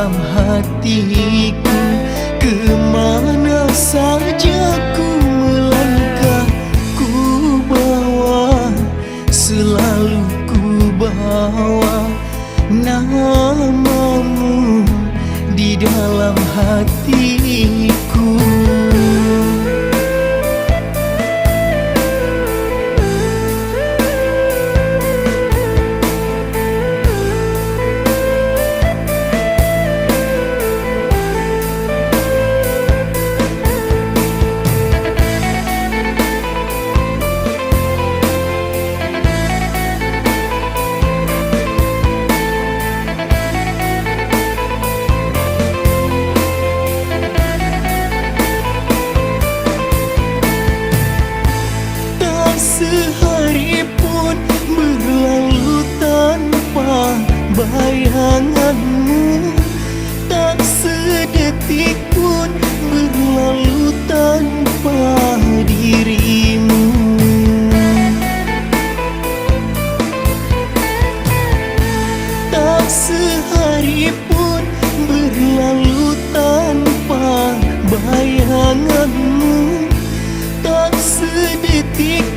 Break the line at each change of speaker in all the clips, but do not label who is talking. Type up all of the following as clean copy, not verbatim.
dalam hatiku. Kemana saja ku melangkah, ku bawa, selalu ku bawa namamu di dalam hatiku. Sehari pun berlalu tanpa bayanganmu, tak sedetik pun berlalu tanpa dirimu. Tak sehari pun berlalu tanpa bayanganmu, tak sedetik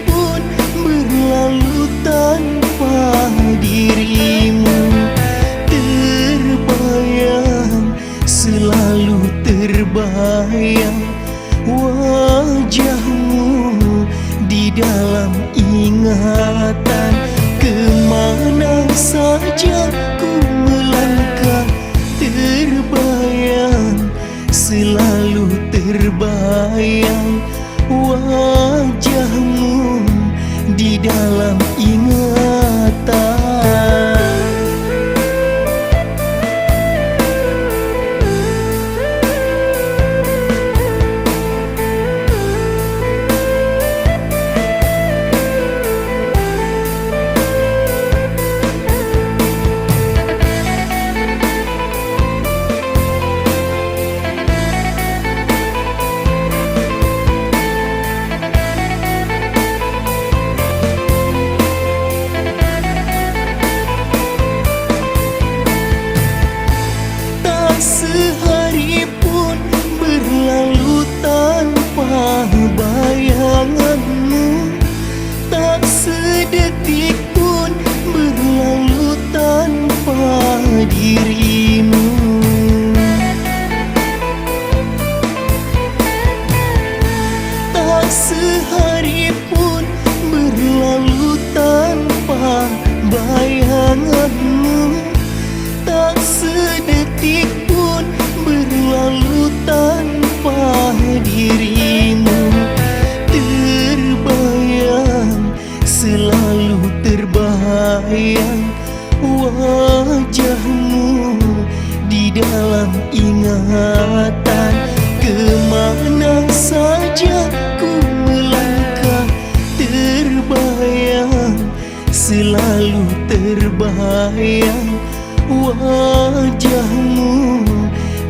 berlalu tanpa dirimu. Terbayang, selalu terbayang wajahmu di dalam ingatan. Kemana saja ku melangkah, terbayang, selalu terbayang wajahmu di dalam ingatan. Sehari pun berlalu tanpa bayanganmu, tak sedetik pun berlalu tanpa dirimu. Tak sehari pun berlalu tanpa bayanganmu, tak sedetik berlalu tanpa dirimu. Terbayang, selalu terbayang wajahmu di dalam ingatan. Kemana saja ku melangkah, terbayang, selalu terbayang wajahmu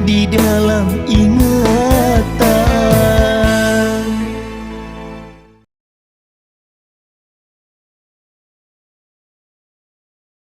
di dalam ingatan.